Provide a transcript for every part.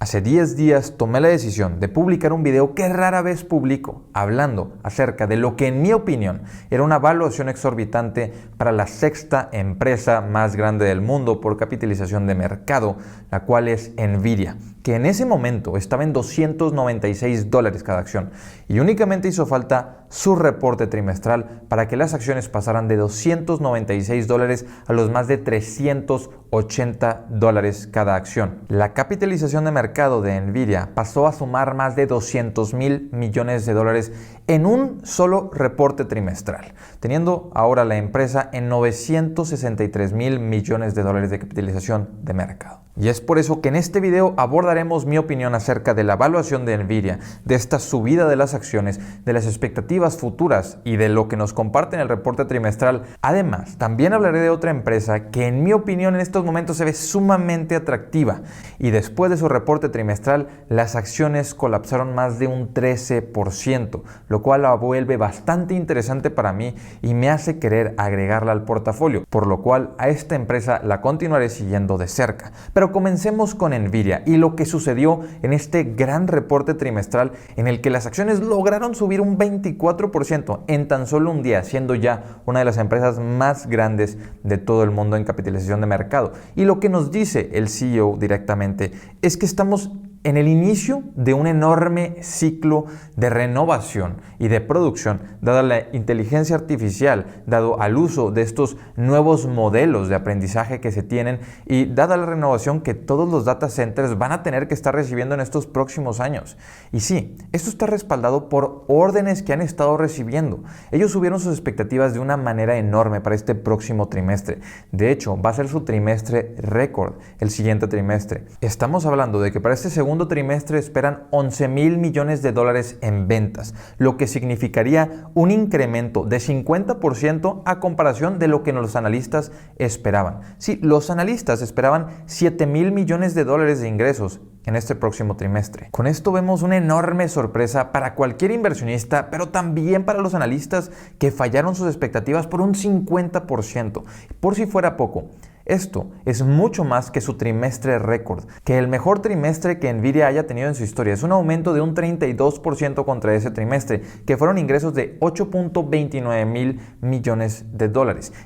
Hace 10 días tomé la decisión de publicar un video que rara vez publico, hablando acerca de lo que en mi opinión era una valuación exorbitante para la sexta empresa más grande del mundo por capitalización de mercado, la cual es Nvidia, que en ese momento estaba en $296 cada acción y únicamente hizo falta su reporte trimestral para que las acciones pasaran de $296 a los más de $380 cada acción. La capitalización de mercado de Nvidia pasó a sumar más de $200,000 millones en un solo reporte trimestral, teniendo ahora la empresa en $963,000 millones de capitalización de mercado. Y es por eso que en este video abordaremos mi opinión acerca de la evaluación de Nvidia, de esta subida de las acciones, de las expectativas futuras y de lo que nos comparte en el reporte trimestral. Además, también hablaré de otra empresa que en mi opinión en estos momentos se ve sumamente atractiva y después de su reporte trimestral las acciones colapsaron más de un 13%, lo cual la vuelve bastante interesante para mí y me hace querer agregarla al portafolio, por lo cual a esta empresa la continuaré siguiendo de cerca. Pero comencemos con Nvidia y lo que sucedió en este gran reporte trimestral en el que las acciones lograron subir un 24% en tan solo un día, siendo ya una de las empresas más grandes de todo el mundo en capitalización de mercado. Y lo que nos dice el CEO directamente es que estamos en el inicio de un enorme ciclo de renovación y de producción, dada la inteligencia artificial, dado al uso de estos nuevos modelos de aprendizaje que se tienen y dada la renovación que todos los data centers van a tener que estar recibiendo en estos próximos años. Y sí, esto está respaldado por órdenes que han estado recibiendo. Ellos subieron sus expectativas de una manera enorme para este próximo trimestre. De hecho, va a ser su trimestre récord el siguiente trimestre. Estamos hablando de que para este segundo trimestre esperan $11,000 millones en ventas, lo que significaría un incremento de 50% a comparación de lo que los analistas esperaban. Sí, los analistas esperaban $7,000 millones de ingresos en este próximo trimestre. Con esto vemos una enorme sorpresa para cualquier inversionista, pero también para los analistas que fallaron sus expectativas por un 50%. Por si fuera poco, esto es mucho más que su trimestre récord, que el mejor trimestre que Nvidia haya tenido en su historia. Es un aumento de un 32% contra ese trimestre, que fueron ingresos de $8.29 millones.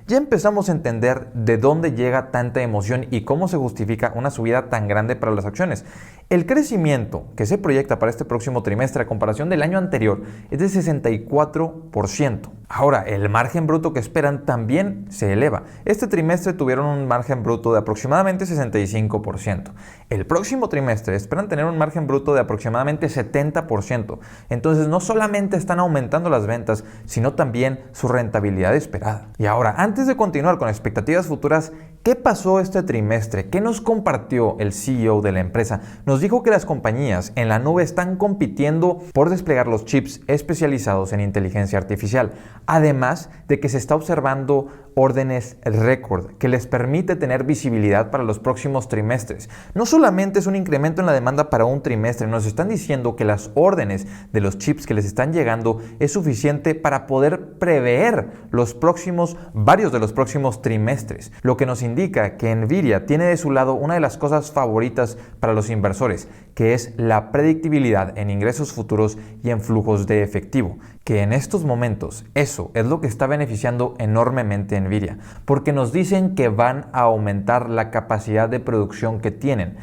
Ya empezamos a entender de dónde llega tanta emoción y cómo se justifica una subida tan grande para las acciones. El crecimiento que se proyecta para este próximo trimestre a comparación del año anterior es de 64%. Ahora, el margen bruto que esperan también se eleva. Este trimestre tuvieron un margen bruto de aproximadamente 65%. El próximo trimestre esperan tener un margen bruto de aproximadamente 70%. Entonces, no solamente están aumentando las ventas, sino también su rentabilidad esperada. Y ahora, antes de continuar con expectativas futuras, ¿qué pasó este trimestre? ¿Qué nos compartió el CEO de la empresa? Nos dijo que las compañías en la nube están compitiendo por desplegar los chips especializados en inteligencia artificial, además de que se está observando órdenes récord que les permite tener visibilidad para los próximos trimestres. No solamente es un incremento en la demanda para un trimestre, nos están diciendo que las órdenes de los chips que les están llegando es suficiente para poder prever varios de los próximos trimestres, lo que nos indica que Nvidia tiene de su lado una de las cosas favoritas para los inversores, que es la predictibilidad en ingresos futuros y en flujos de efectivo, que en estos momentos eso es lo que está beneficiando enormemente a Nvidia, porque nos dicen que van a aumentar la capacidad de producción que tienen.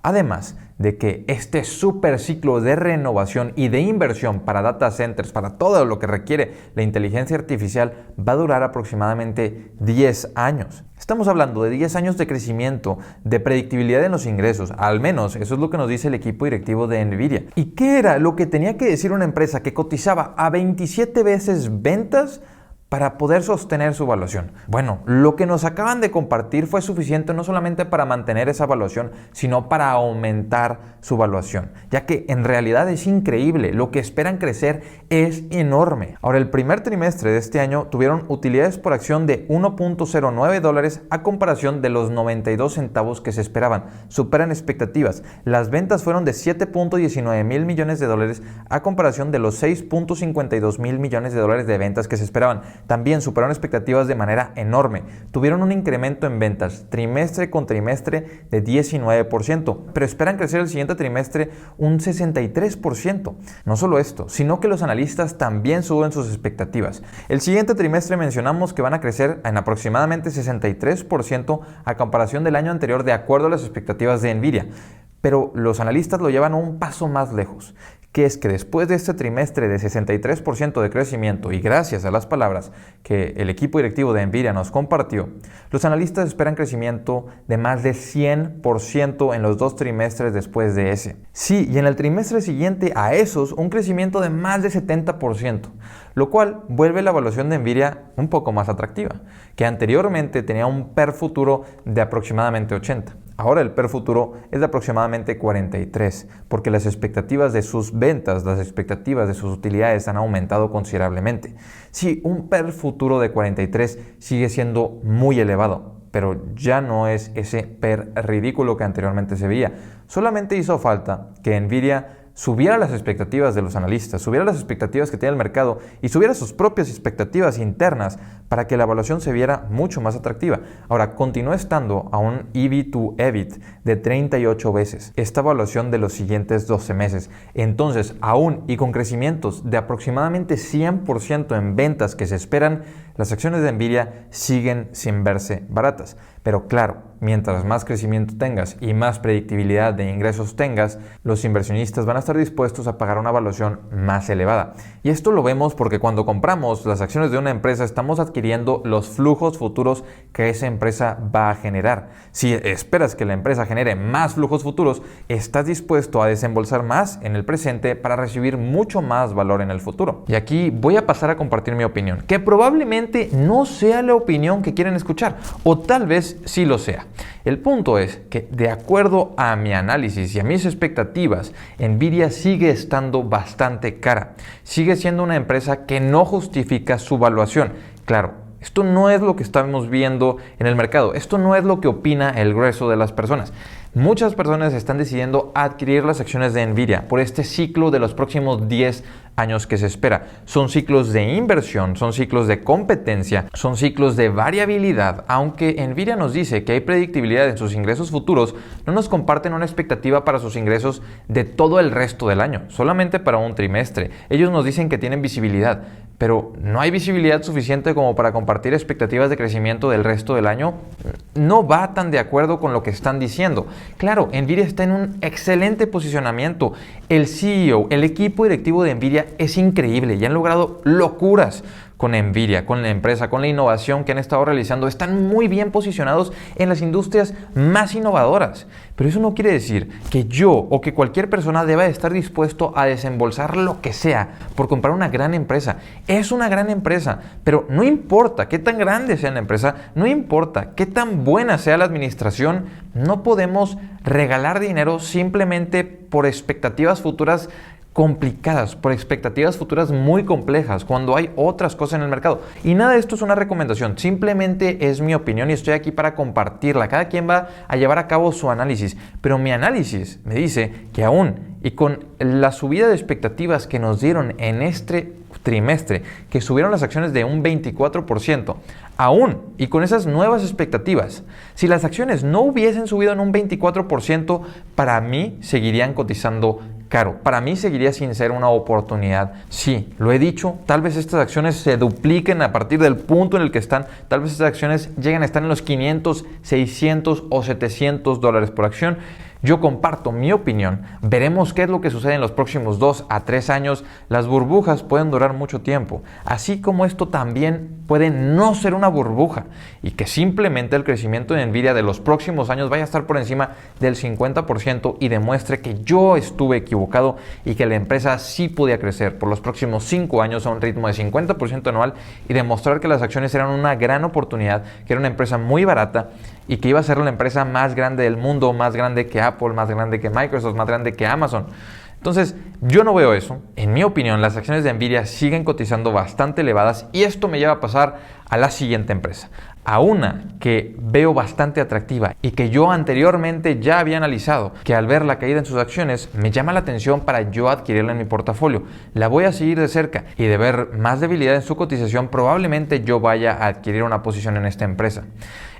Además de que este super ciclo de renovación y de inversión para data centers, para todo lo que requiere la inteligencia artificial, va a durar aproximadamente 10 años. Estamos hablando de 10 años de crecimiento, de predictibilidad en los ingresos, al menos eso es lo que nos dice el equipo directivo de Nvidia. ¿Y qué era lo que tenía que decir una empresa que cotizaba a 27 veces ventas para poder sostener su valuación? Bueno, lo que nos acaban de compartir fue suficiente no solamente para mantener esa valuación, sino para aumentar su valuación, ya que en realidad es increíble, lo que esperan crecer es enorme. Ahora, el primer trimestre de este año tuvieron utilidades por acción de $1.09 a comparación de los 92 centavos que se esperaban, superan expectativas. Las ventas fueron de $7.19 millones a comparación de los $6.52 millones de ventas que se esperaban. también superaron expectativas de manera enorme. Tuvieron un incremento en ventas trimestre con trimestre de 19%, pero esperan crecer el siguiente trimestre un 63%. No solo esto, sino que los analistas también suben sus expectativas. El siguiente trimestre mencionamos que van a crecer en aproximadamente 63% a comparación del año anterior de acuerdo a las expectativas de Nvidia. Pero los analistas lo llevan un paso más lejos, que es que después de este trimestre de 63% de crecimiento y gracias a las palabras que el equipo directivo de Nvidia nos compartió, los analistas esperan crecimiento de más de 100% en los 2 trimestres después de ese. Sí, y en el trimestre siguiente a esos un crecimiento de más de 70%, lo cual vuelve la evaluación de Nvidia un poco más atractiva, que anteriormente tenía un PER futuro de aproximadamente 80. Ahora el PER futuro es de aproximadamente 43, porque las expectativas de sus ventas, las expectativas de sus utilidades han aumentado considerablemente. Sí, un PER futuro de 43 sigue siendo muy elevado, pero ya no es ese PER ridículo que anteriormente se veía. Solamente hizo falta que Nvidia subiera las expectativas de los analistas, subiera las expectativas que tiene el mercado y subiera sus propias expectativas internas para que la evaluación se viera mucho más atractiva. Ahora, continúa estando a un EV to EBIT de 38 veces, esta evaluación de los siguientes 12 meses. Entonces, aún y con crecimientos de aproximadamente 100% en ventas que se esperan, las acciones de Nvidia siguen sin verse baratas. Pero claro, mientras más crecimiento tengas y más predictibilidad de ingresos tengas, los inversionistas van a estar dispuestos a pagar una evaluación más elevada. Y esto lo vemos porque cuando compramos las acciones de una empresa estamos adquiriendo los flujos futuros que esa empresa va a generar. Si esperas que la empresa genere más flujos futuros, estás dispuesto a desembolsar más en el presente para recibir mucho más valor en el futuro. Y aquí voy a pasar a compartir mi opinión, que probablemente no sea la opinión que quieren escuchar, o tal vez sí lo sea. El punto es que, de acuerdo a mi análisis y a mis expectativas, Nvidia sigue estando bastante cara. Sigue siendo una empresa que no justifica su valuación. Claro, esto no es lo que estamos viendo en el mercado. Esto no es lo que opina el grueso de las personas. Muchas personas están decidiendo adquirir las acciones de Nvidia por este ciclo de los próximos 10 años que se espera. Son ciclos de inversión, son ciclos de competencia, son ciclos de variabilidad. Aunque Nvidia nos dice que hay predictibilidad en sus ingresos futuros, no nos comparten una expectativa para sus ingresos de todo el resto del año, solamente para un trimestre. Ellos nos dicen que tienen visibilidad, pero no hay visibilidad suficiente como para compartir expectativas de crecimiento del resto del año. No va tan de acuerdo con lo que están diciendo. Claro, Nvidia está en un excelente posicionamiento. El CEO, el equipo directivo de Nvidia es increíble y han logrado locuras con Nvidia, con la empresa, con la innovación que han estado realizando. Están muy bien posicionados en las industrias más innovadoras. Pero eso no quiere decir que yo o que cualquier persona deba estar dispuesto a desembolsar lo que sea por comprar una gran empresa. Es una gran empresa, pero no importa qué tan grande sea la empresa, no importa qué tan buena sea la administración, no podemos regalar dinero simplemente por expectativas futuras complicadas, por expectativas futuras muy complejas, cuando hay otras cosas en el mercado. Y nada de esto es una recomendación, simplemente es mi opinión y estoy aquí para compartirla. Cada quien va a llevar a cabo su análisis, pero mi análisis me dice que aún y con la subida de expectativas que nos dieron en este trimestre, que subieron las acciones de un 24%, aún y con esas nuevas expectativas, si las acciones no hubiesen subido en un 24%, para mí seguirían cotizando caro. Para mí seguiría sin ser una oportunidad. Sí, lo he dicho, tal vez estas acciones se dupliquen a partir del punto en el que están. Tal vez estas acciones lleguen a estar en los 500, 600 o 700 dólares por acción. Yo comparto mi opinión. Veremos qué es lo que sucede en los próximos 2 a 3 años. Las burbujas pueden durar mucho tiempo, así como esto también puede no ser una burbuja y que simplemente el crecimiento de Nvidia de los próximos años vaya a estar por encima del 50% y demuestre que yo estuve equivocado y que la empresa sí podía crecer por los próximos 5 años a un ritmo de 50% anual y demostrar que las acciones eran una gran oportunidad, que era una empresa muy barata y que iba a ser la empresa más grande del mundo, más grande que Apple, más grande que Microsoft, más grande que Amazon. Entonces, yo no veo eso. En mi opinión, las acciones de Nvidia siguen cotizando bastante elevadas y esto me lleva a pasar a la siguiente empresa, a una que veo bastante atractiva y que yo anteriormente ya había analizado, que al ver la caída en sus acciones me llama la atención para yo adquirirla en mi portafolio. La voy a seguir de cerca y de ver más debilidad en su cotización, probablemente yo vaya a adquirir una posición en esta empresa.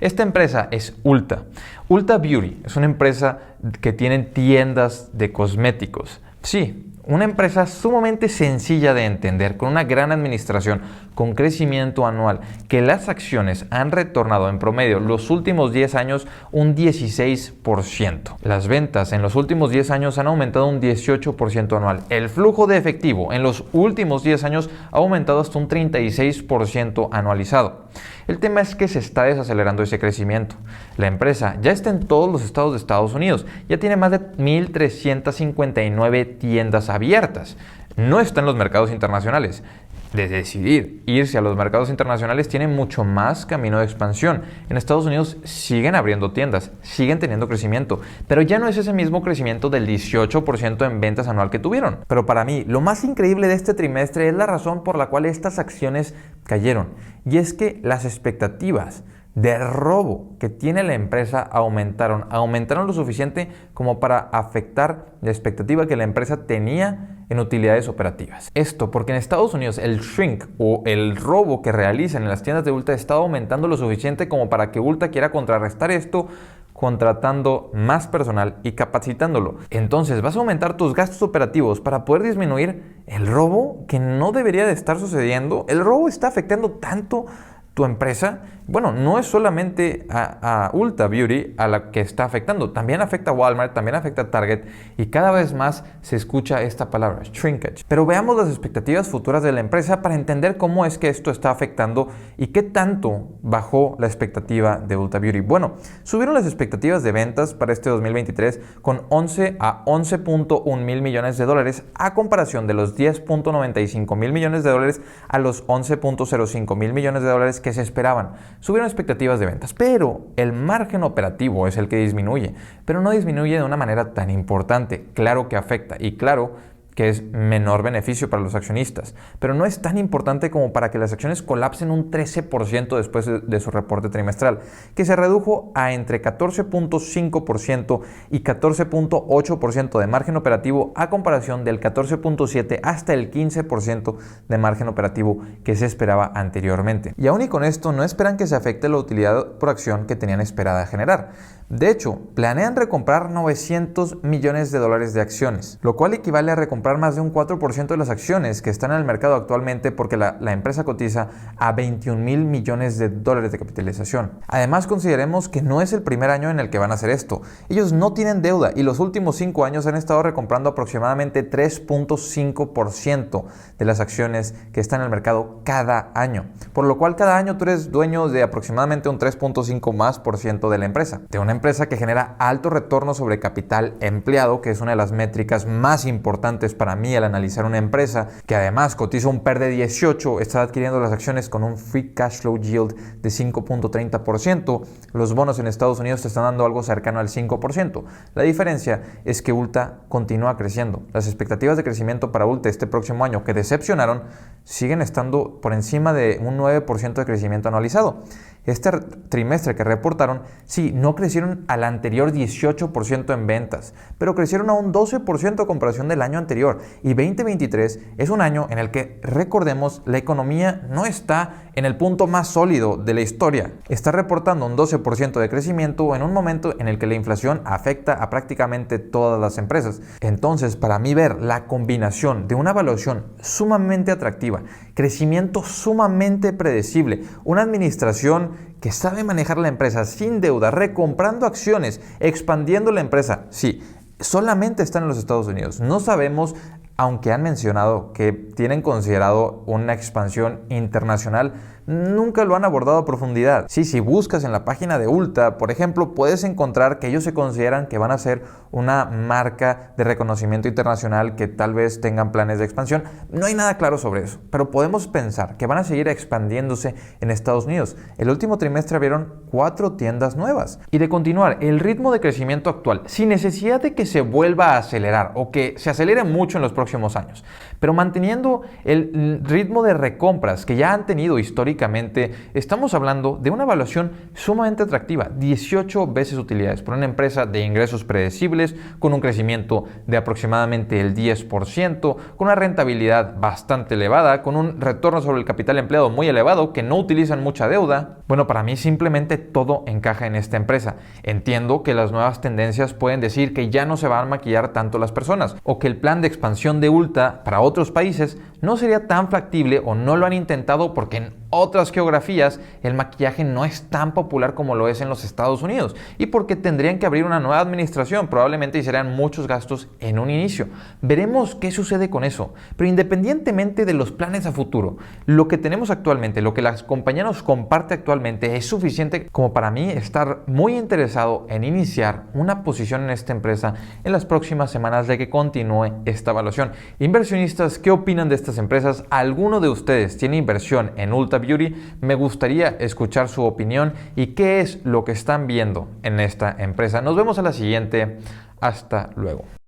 Esta empresa es Ulta. Ulta Beauty es una empresa que tiene tiendas de cosméticos. Sí, una empresa sumamente sencilla de entender, con una gran administración, con crecimiento anual, que las acciones han retornado en promedio los últimos 10 años un 16%. Las ventas en los últimos 10 años han aumentado un 18% anual. El flujo de efectivo en los últimos 10 años ha aumentado hasta un 36% anualizado. El tema es que se está desacelerando ese crecimiento. La empresa ya está en todos los estados de Estados Unidos, ya tiene más de 1,359 tiendas abiertas. No está en los mercados internacionales. De decidir irse a los mercados internacionales tiene mucho más camino de expansión. En Estados Unidos siguen abriendo tiendas, siguen teniendo crecimiento, pero ya no es ese mismo crecimiento del 18% en ventas anual que tuvieron. Pero para mí, lo más increíble de este trimestre es la razón por la cual estas acciones cayeron. Y es que las expectativas de robo que tiene la empresa aumentaron lo suficiente como para afectar la expectativa que la empresa tenía en utilidades operativas. Esto porque en Estados Unidos el shrink o el robo que realizan en las tiendas de Ulta está aumentando lo suficiente como para que Ulta quiera contrarrestar esto contratando más personal y capacitándolo. Entonces vas a aumentar tus gastos operativos para poder disminuir el robo que no debería de estar sucediendo. El robo está afectando tanto tu empresa. Bueno, no es solamente a Ulta Beauty a la que está afectando, también afecta a Walmart, también afecta a Target y cada vez más se escucha esta palabra, shrinkage. Pero veamos las expectativas futuras de la empresa para entender cómo es que esto está afectando y qué tanto bajó la expectativa de Ulta Beauty. Bueno, subieron las expectativas de ventas para este 2023 con 11 a 11.1 mil millones de dólares a comparación de los 10.95 mil millones de dólares a los 11.05 mil millones de dólares que se esperaban. Subieron expectativas de ventas, pero el margen operativo es el que disminuye, pero no disminuye de una manera tan importante. Claro que afecta y claro que es menor beneficio para los accionistas, pero no es tan importante como para que las acciones colapsen un 13% después de su reporte trimestral, que se redujo a entre 14.5% y 14.8% de margen operativo a comparación del 14.7% hasta el 15% de margen operativo que se esperaba anteriormente. Y aún y con esto no esperan que se afecte la utilidad por acción que tenían esperada generar. De hecho, planean recomprar 900 millones de dólares de acciones, lo cual equivale a recomprar más de un 4% de las acciones que están en el mercado actualmente porque la empresa cotiza a 21 mil millones de dólares de capitalización. Además, consideremos que no es el primer año en el que van a hacer esto. Ellos no tienen deuda y los últimos 5 años han estado recomprando aproximadamente 3.5% de las acciones que están en el mercado cada año. Por lo cual cada año tú eres dueño de aproximadamente un 3.5% de la empresa. De una empresa que genera alto retorno sobre capital empleado, que es una de las métricas más importantes para mí al analizar una empresa, que además cotiza un PER de 18, está adquiriendo las acciones con un Free Cash Flow Yield de 5.30%. Los bonos en Estados Unidos te están dando algo cercano al 5%. La diferencia es que Ulta continúa creciendo. Las expectativas de crecimiento para Ulta este próximo año, que decepcionaron, siguen estando por encima de un 9% de crecimiento anualizado. Este trimestre que reportaron, sí, no crecieron al anterior 18% en ventas, pero crecieron a un 12% a comparación del año anterior. Y 2023 es un año en el que, recordemos, la economía no está en el punto más sólido de la historia. Está reportando un 12% de crecimiento en un momento en el que la inflación afecta a prácticamente todas las empresas. Entonces, para mí ver la combinación de una evaluación sumamente atractiva, crecimiento sumamente predecible, una administración que sabe manejar la empresa sin deuda, recomprando acciones, expandiendo la empresa. Sí, solamente están en los Estados Unidos. No sabemos, aunque han mencionado que tienen considerado una expansión internacional, nunca lo han abordado a profundidad. Sí, si buscas en la página de Ulta, por ejemplo, puedes encontrar que ellos se consideran que van a ser una marca de reconocimiento internacional, que tal vez tengan planes de expansión. No hay nada claro sobre eso, pero podemos pensar que van a seguir expandiéndose en Estados Unidos. El último trimestre abrieron 4 tiendas nuevas. Y de continuar el ritmo de crecimiento actual, sin necesidad de que se vuelva a acelerar o que se acelere mucho en los próximos años, pero manteniendo el ritmo de recompras que ya han tenido históricamente lógicamente estamos hablando de una evaluación sumamente atractiva, 18 veces utilidades por una empresa de ingresos predecibles, con un crecimiento de aproximadamente el 10%, con una rentabilidad bastante elevada, con un retorno sobre el capital empleado muy elevado, que no utilizan mucha deuda. Bueno, para mí simplemente todo encaja en esta empresa. Entiendo que las nuevas tendencias pueden decir que ya no se van a maquillar tanto las personas, o que el plan de expansión de Ulta para otros países no sería tan factible o no lo han intentado porque en otras geografías el maquillaje no es tan popular como lo es en los Estados Unidos y porque tendrían que abrir una nueva administración probablemente y serían muchos gastos en un inicio. Veremos qué sucede con eso, pero independientemente de los planes a futuro, lo que tenemos actualmente, lo que la compañía nos comparte actualmente es suficiente como para mí estar muy interesado en iniciar una posición en esta empresa en las próximas semanas de que continúe esta evaluación. Inversionistas, ¿qué opinan de estas empresas? ¿Alguno de ustedes tiene inversión en Ulta Beauty? Me gustaría escuchar su opinión y qué es lo que están viendo en esta empresa. Nos vemos a la siguiente. Hasta luego.